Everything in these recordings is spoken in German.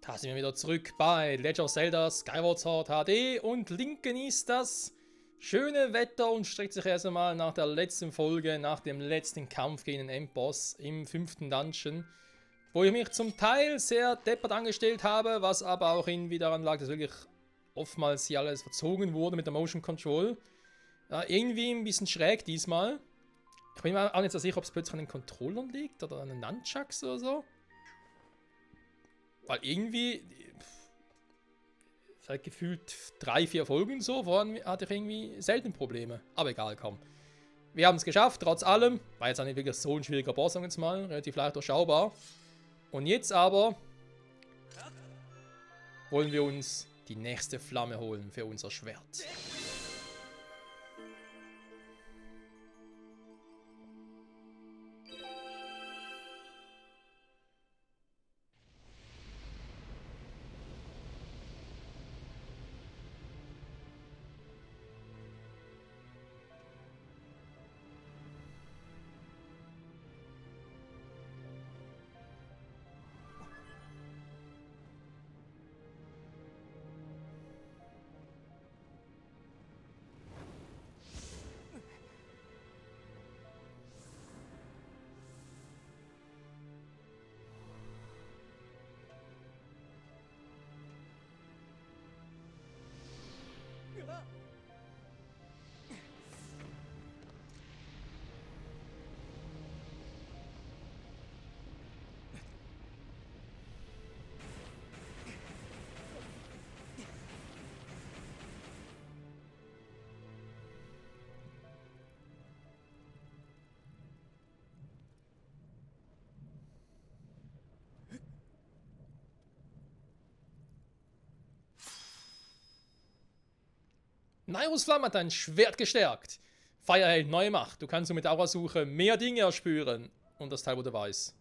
Da sind wir wieder zurück bei Legend of Zelda Skyward Sword HD und Link genießt das schöne Wetter und streckt sich erst einmal nach der letzten Folge, nach dem letzten Kampf gegen den Endboss im 5. Dungeon, wo ich mich zum Teil sehr deppert angestellt habe, was aber auch irgendwie daran lag, dass wirklich oftmals hier alles verzogen wurde mit der Motion Control. Ja, irgendwie ein bisschen schräg diesmal. Ich bin mir auch nicht so sicher, ob es plötzlich an den Controllern liegt oder an den Nunchucks oder so. Weil irgendwie, seit gefühlt 3-4 Folgen so, vorhin hatte ich irgendwie selten Probleme. Aber egal, komm. Wir haben es geschafft, trotz allem. War jetzt auch nicht wirklich so ein schwieriger Boss, sagen wir jetzt mal. Relativ leicht durchschaubar. Und jetzt aber wollen wir uns die nächste Flamme holen für unser Schwert. Nairos Flamme hat dein Schwert gestärkt. Fire hält neue Macht. Du kannst mit Aurasuche mehr Dinge erspüren. Und das Teil wurde weiß.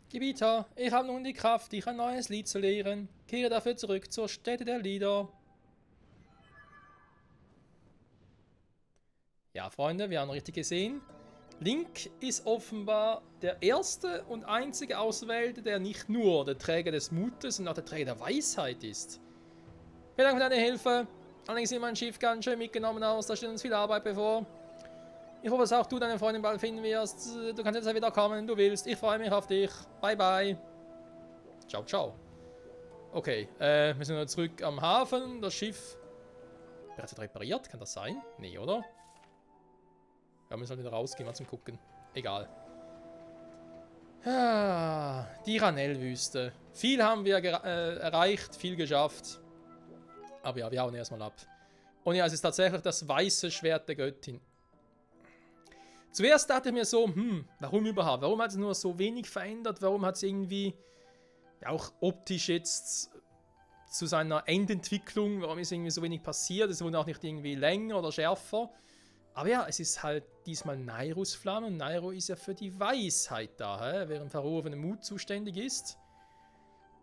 Gebieter, ich habe nun die Kraft, dich ein neues Lied zu lehren. Kehre dafür zurück zur Stätte der Lieder. Ja, Freunde, wir haben richtig gesehen. Link ist offenbar der erste und einzige Auserwählte, der nicht nur der Träger des Mutes, sondern auch der Träger der Weisheit ist. Vielen Dank für deine Hilfe. Allerdings sieht mein Schiff ganz schön mitgenommen aus, da steht uns viel Arbeit bevor. Ich hoffe, dass auch du deine Freundin bald finden wirst. Du kannst jetzt wieder kommen, wenn du willst. Ich freue mich auf dich. Bye, bye. Ciao, ciao. Okay, wir sind wieder zurück am Hafen. Das Schiff bereits repariert, kann das sein? Nee, oder? Ja, wir müssen halt wieder rausgehen, mal zum Gucken. Egal. Ah, die Ranell-Wüste. Viel haben wir erreicht, viel geschafft. Aber ja, wir hauen erstmal ab. Und ja, es ist tatsächlich das weiße Schwert der Göttin. Zuerst dachte ich mir so, warum überhaupt? Warum hat es nur so wenig verändert? Warum hat es irgendwie, ja auch optisch jetzt zu seiner Endentwicklung, warum ist irgendwie so wenig passiert? Es wurde auch nicht irgendwie länger oder schärfer. Aber ja, es ist halt diesmal Nairos Flamme und Nairo ist ja für die Weisheit da, während Pharao für den Mut zuständig ist.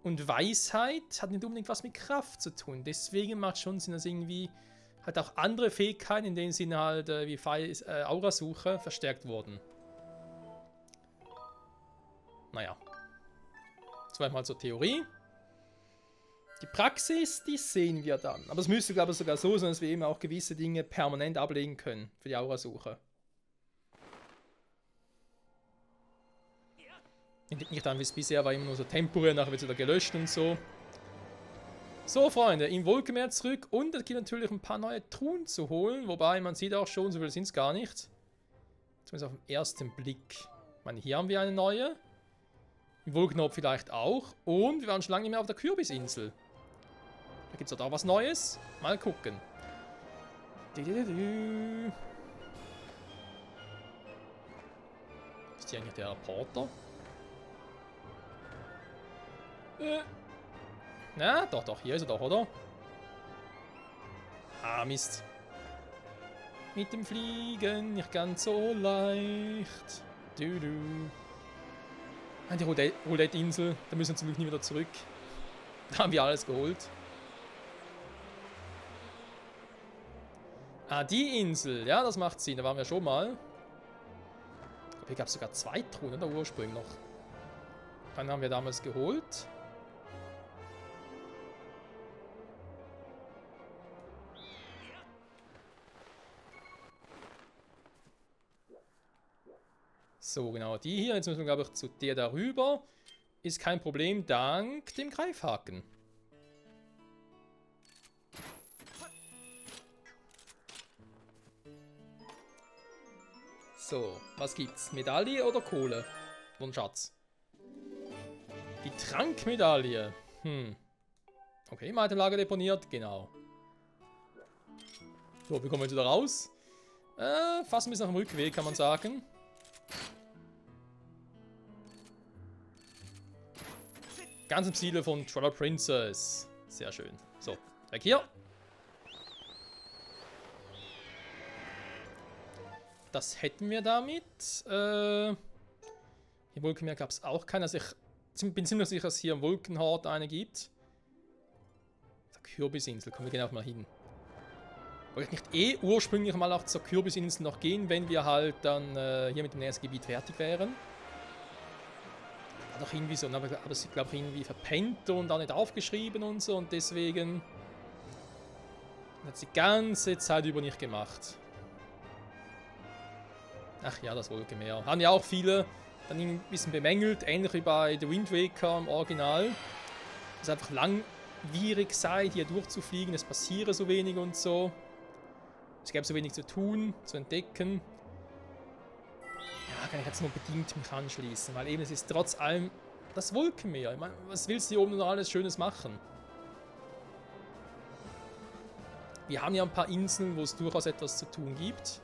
Und Weisheit hat nicht unbedingt was mit Kraft zu tun. Deswegen macht schon Sinn, dass irgendwie halt auch andere Fähigkeiten, in denen Sinne halt wie Aurasuche verstärkt wurden. Naja. Soweit mal zur Theorie. Die Praxis, die sehen wir dann. Aber es müsste, glaube ich, sogar so sein, dass wir eben auch gewisse Dinge permanent ablegen können für die Aurasuche. Nicht dann, wie es bisher war, immer nur so temporär, nachher wird es wieder gelöscht und so. So, Freunde, im Wolkenmeer zurück und es gibt natürlich ein paar neue Truhen zu holen, wobei man sieht auch schon, so viele sind es gar nicht. Zumindest auf den ersten Blick. Ich meine, hier haben wir eine neue. Im Wolkennopf vielleicht auch. Und wir waren schon lange nicht mehr auf der Kürbisinsel. Da gibt es auch was Neues. Mal gucken. Ist hier eigentlich der Reporter? Na, doch, hier ist er doch, oder? Ah, Mist. Mit dem Fliegen nicht ganz so leicht. Ah, die Roulette-Insel, da müssen wir zum Glück nie wieder zurück. Da haben wir alles geholt. Ah, die Insel, ja, das macht Sinn, da waren wir schon mal. Ich glaube, hier gab es sogar 2 Truhen, oder ursprünglich noch. Dann haben wir damals geholt. So, genau, die hier. Jetzt müssen wir, glaube ich, zu der darüber. Ist kein Problem, dank dem Greifhaken. So, was gibt's? Medaille oder Kohle? Und Schatz. Die Trankmedaille. Okay, im Itemlager deponiert, genau. So, wie kommen wir jetzt wieder raus? Fast ein bisschen nach dem Rückweg, kann man sagen. Ganz im Ziele von Twilight Princess. Sehr schön. So, weg hier. Das hätten wir damit. Hier Vulkanmeer gab es auch keine. Also ich bin ziemlich sicher, dass es hier im Vulkanhort eine gibt. Der Kürbisinsel, kommen wir genau mal hin. Wollte ich nicht ursprünglich mal auch zur Kürbisinsel noch gehen, wenn wir halt dann hier mit dem nächsten Gebiet fertig wären. War doch irgendwie so, aber ich glaube irgendwie verpennt und auch nicht aufgeschrieben und so und deswegen hat es die ganze Zeit über nicht gemacht. Ach ja, das Wolkenmeer. Haben ja auch viele dann ein bisschen bemängelt, ähnlich wie bei The Wind Waker im Original. Dass es einfach langwierig sei, hier durchzufliegen, es passiere so wenig und so. Es gäbe so wenig zu tun, zu entdecken. Ja, kann ich jetzt nur bedingt mich anschließen, weil eben es ist trotz allem das Wolkenmeer. Ich meine, was willst du hier oben noch alles Schönes machen? Wir haben ja ein paar Inseln, wo es durchaus etwas zu tun gibt.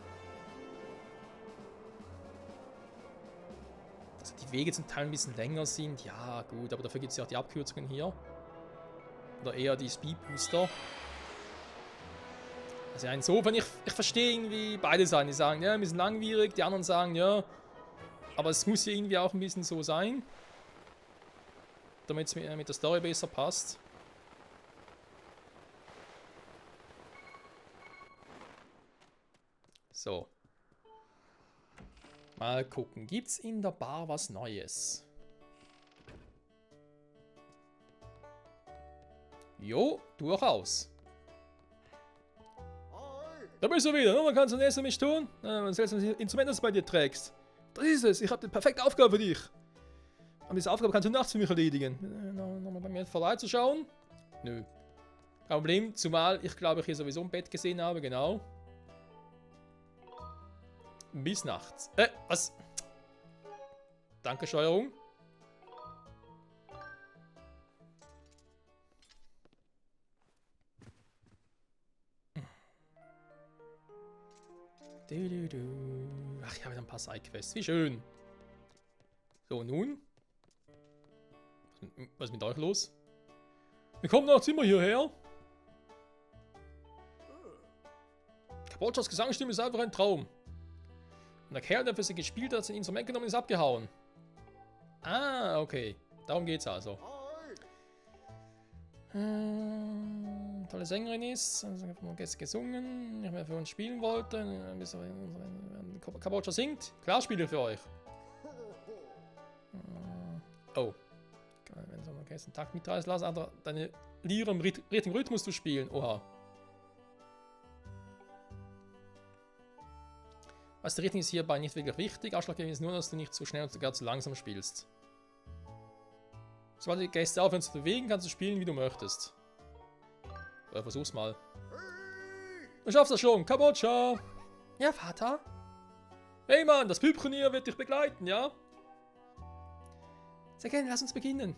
Also die Wege zum Teil ein bisschen länger sind, ja gut, aber dafür gibt es ja auch die Abkürzungen hier. Oder eher die Speedbooster. Also ja, insofern, ich verstehe irgendwie beide Seiten. Die sagen, ja, ein bisschen langwierig, die anderen sagen, ja, aber es muss ja irgendwie auch ein bisschen so sein. Damit es mit der Story besser passt. So. Mal gucken, gibt's in der Bar was Neues? Jo, durchaus. Da bist du wieder, man kann es nächstes mich tun. Ein seltsames Instrument, das du bei dir trägst. Das ist es, ich habe die perfekte Aufgabe für dich. Und diese Aufgabe kannst du nachts für mich erledigen. Nochmal bei mir vorbeizuschauen? Nö. Kein Problem, zumal ich glaube, ich hier sowieso ein Bett gesehen habe, genau. Bis nachts. Was? Danke, Steuerung. Ach, ich habe wieder ein paar Sidequests. Wie schön. So, nun. Was ist mit euch los? Wir kommen nach Zimmer hierher. Kabochas Gesangsstimme ist einfach ein Traum. Und der Kerl, der für sie gespielt hat, sein Instrument genommen, ist abgehauen. Ah, okay. Darum geht's also. Tolle Sängerin ist, also gestern gesungen, nicht mehr für uns spielen wollte. Kabocha singt. Klar spiele ich für euch. Oh. Wenn du einen Takt mitreißen lassen, aber deine Lieder im richtigen Rhythmus zu spielen. Oha. Was die Richtung ist hierbei nicht wirklich wichtig. Ausschlaggebend ist nur, dass du nicht zu schnell oder gar zu langsam spielst. Sobald die Gäste aufhören zu bewegen, kannst du spielen, wie du möchtest. Versuch's mal. Du schaffst das schon, Kabocha! Ja, Vater? Hey Mann, das Püppchen hier wird dich begleiten, ja? Sehr gerne, lass uns beginnen.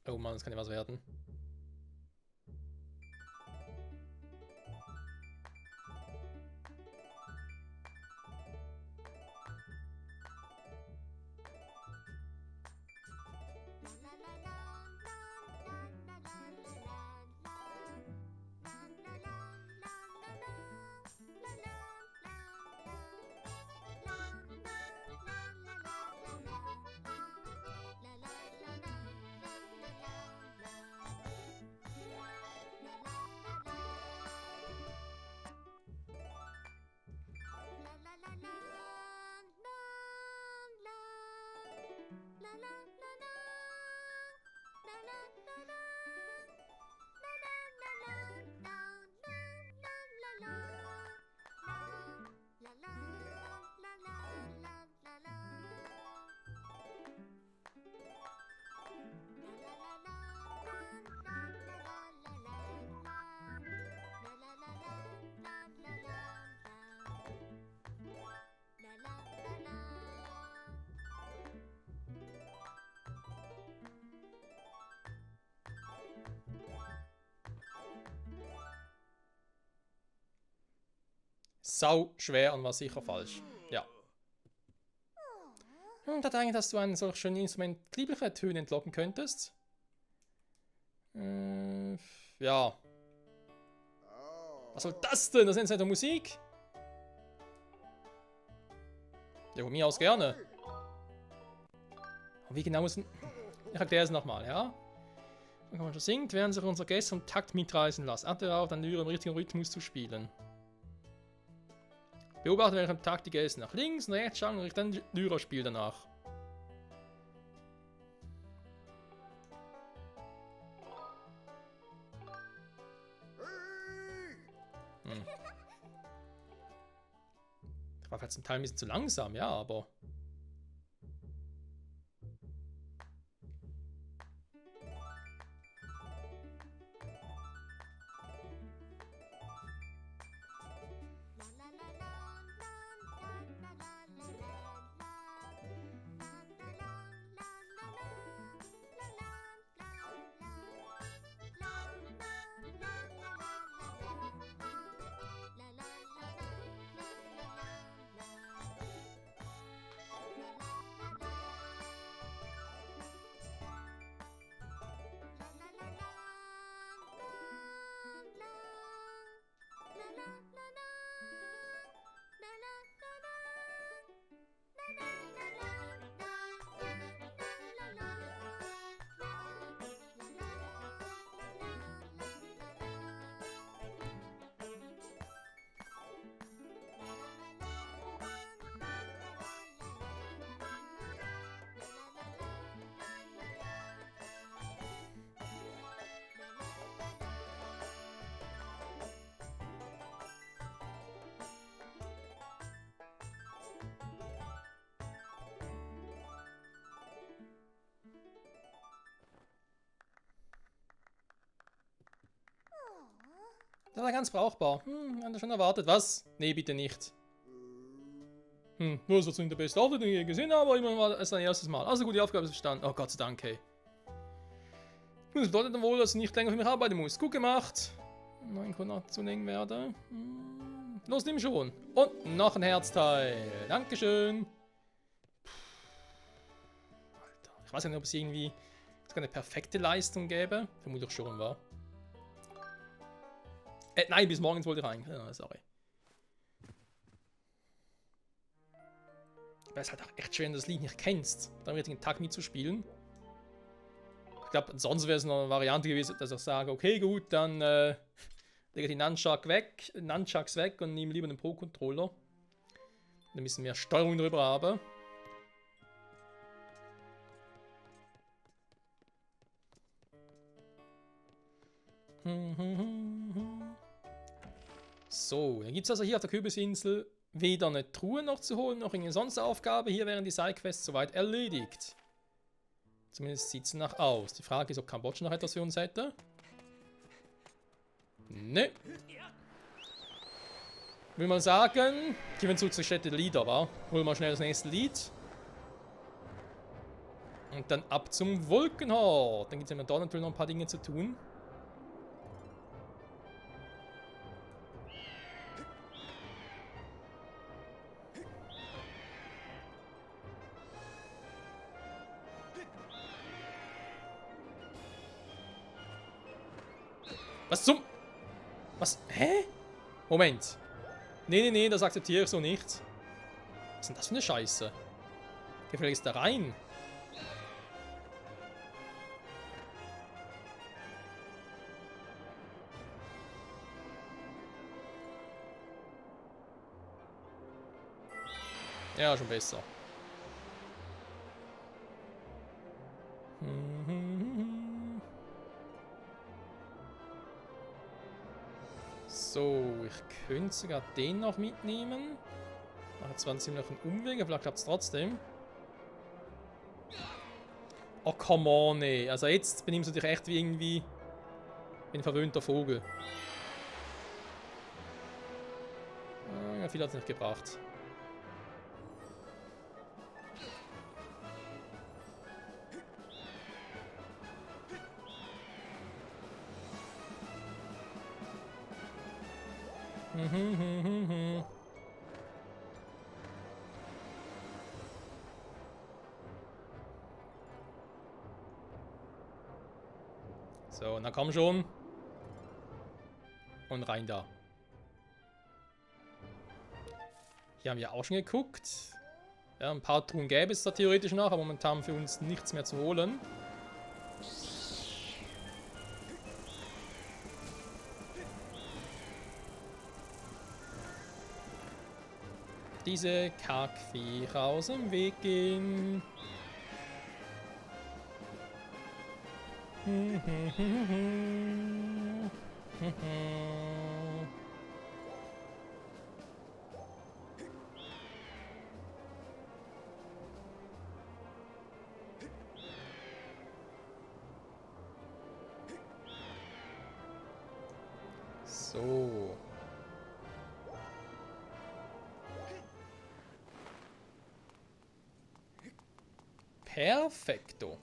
Oh Mann, das kann ja was werden. sau schwer und war sicher falsch. Ja. Und da denke ich, dass du ein solch schönes Instrument liebliche Töne entlocken könntest. Ja. Was soll das denn? Das ist nicht Musik? Ja, von mir aus gerne. Und wie genau ist denn... Ich erkläre es nochmal, ja? Wenn man schon singt, werden sich unsere Gäste vom Takt mitreißen lassen. Achte darauf, dann Lyra im richtigen Rhythmus zu spielen. Beobachte, welchem Takt die Gäste nach links und rechts schauen und dann Lyra spielt danach. War vielleicht zum Teil ein bisschen zu langsam, ja, aber... Das war ganz brauchbar. Haben wir schon erwartet. Was? Nee, bitte nicht. Nur so zu der besten Auftritt, den ich je gesehen habe, aber immerhin war es ein erstes Mal. Also gut, die Aufgabe ist bestanden. Oh Gott sei Dank, hey. Das bedeutet dann wohl, dass ich nicht länger für mich arbeiten muss. Gut gemacht. Neuen Koordinaten zulegen werde. Los, nimm schon. Und noch ein Herzteil. Dankeschön. Alter, ich weiß ja nicht, ob es irgendwie eine perfekte Leistung gäbe. Vermutlich schon, war. Nein, bis morgens wollte ich rein. Sorry. Aber es ist halt auch echt schwer, wenn du das Lied nicht kennst, dann am richtigen Tag mitzuspielen. Ich glaube, sonst wäre es noch eine Variante gewesen, dass ich sage, okay, gut, dann lege ich die Nunchucks weg und nehme lieber den Pro-Controller. Ein bisschen mehr Steuerung drüber habe. So, dann gibt es also hier auf der Kürbisinsel weder eine Truhe noch zu holen, noch irgendeine sonst Aufgabe. Hier wären die Sidequests soweit erledigt. Zumindest sieht es nach aus. Die Frage ist, ob Kambodscha noch etwas für uns hätte. Ne. Will man sagen, gehen wir zu Städte der Lieder, wa? Holen wir schnell das nächste Lied. Und dann ab zum Wolkenhort. Dann gibt es ja da natürlich noch ein paar Dinge zu tun. Was zum... Was? Hä? Moment. Nee, das akzeptiere ich so nicht. Was ist denn das für eine Scheiße? Geh vielleicht da rein. Ja, schon besser. So, ich könnte sogar den noch mitnehmen. Macht zwar einen ziemlichen Umweg, aber vielleicht klappt es trotzdem. Oh, come on, ey. Also jetzt benimmst du dich echt wie irgendwie ein verwöhnter Vogel. Ja, viel hat es nicht gebracht. So, na komm schon. Und rein da. Hier haben wir auch schon geguckt. Ja, ein paar Truhen gäbe es da theoretisch noch, aber momentan für uns nichts mehr zu holen. Diese Kackviecher aus dem Weg gehen. So. Perfekto.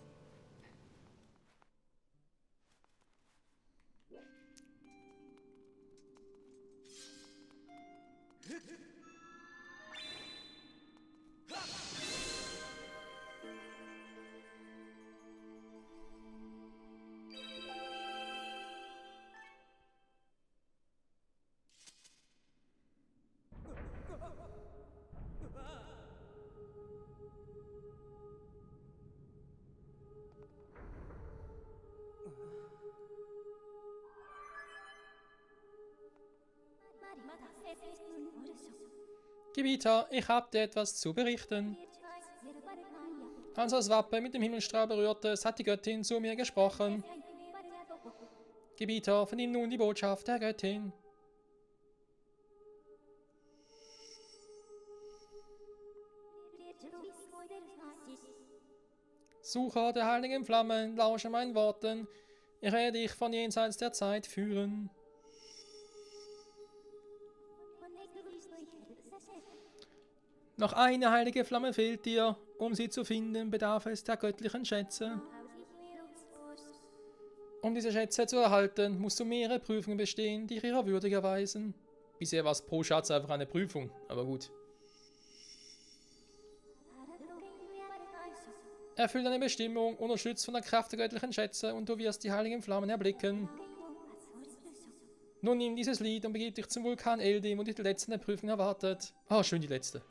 Gebieter, ich habe dir etwas zu berichten. Als das Wappen mit dem Himmelstrahl berührte, hat die Göttin zu mir gesprochen. Gebieter, vernimm nun die Botschaft der Göttin. Sucher der heiligen Flammen, lausche meinen Worten. Ich werde dich von jenseits der Zeit führen. Noch eine heilige Flamme fehlt dir. Um sie zu finden, bedarf es der göttlichen Schätze. Um diese Schätze zu erhalten, musst du mehrere Prüfungen bestehen, die ihrer würdig erweisen. Bisher war es pro Schatz einfach eine Prüfung, aber gut. Erfüll deine Bestimmung, unterstützt von der Kraft der göttlichen Schätze und du wirst die heiligen Flammen erblicken. Nun nimm dieses Lied und begib dich zum Vulkan Eldim und die letzte der Prüfung erwartet. Ah, schön die letzte.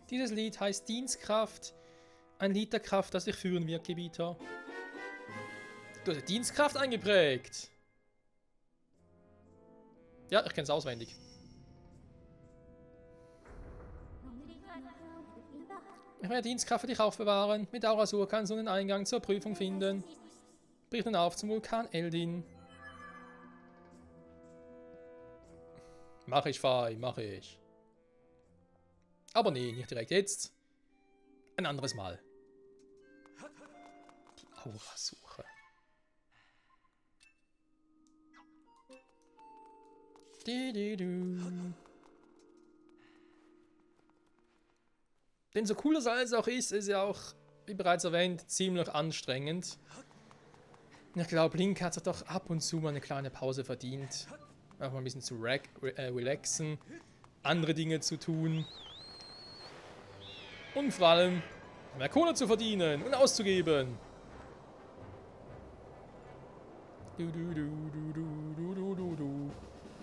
Dieses Lied heißt Dienstkraft. Ein Lied der Kraft, das dich führen wird, Gebieter. Du hast Dienstkraft eingeprägt. Ja, ich kenne es auswendig. Ich werde Dienstkraft für dich aufbewahren. Mit Aurasur kannst du den Eingang zur Prüfung finden. Brich nun auf zum Vulkan Eldin. Mach ich, Fei, mach ich. Aber nee, nicht direkt jetzt. Ein anderes Mal. Die Aurasuche. Denn so cool das alles auch ist ja auch, wie bereits erwähnt, ziemlich anstrengend. Ich glaube, Link hat sich doch ab und zu mal eine kleine Pause verdient. Einfach mal ein bisschen zu relaxen, andere Dinge zu tun. Und vor allem mehr Kohle zu verdienen und auszugeben.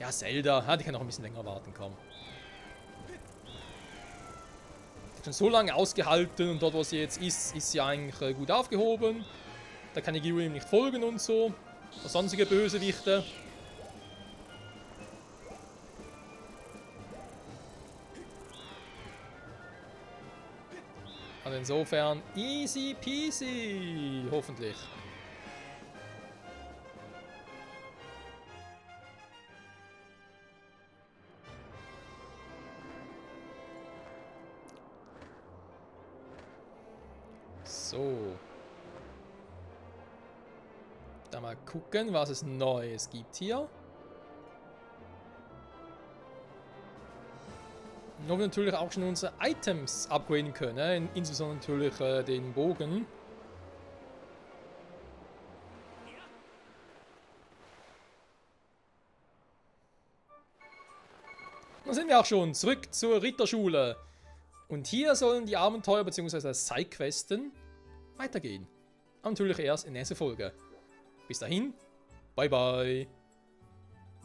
Ja, Zelda. Die kann noch ein bisschen länger warten, komm. Schon so lange ausgehalten und dort, wo sie jetzt ist sie eigentlich gut aufgehoben. Da kann Nigiri ihm nicht folgen und so. Oder sonstige Bösewichte. Also insofern easy peasy, hoffentlich. So. Da mal gucken, was es Neues gibt hier. Und ob wir natürlich auch schon unsere Items upgraden können, insbesondere natürlich den Bogen. Dann sind wir auch schon zurück zur Ritterschule. Und hier sollen die Abenteuer bzw. Sidequesten weitergehen. Aber natürlich erst in der nächsten Folge. Bis dahin, bye bye.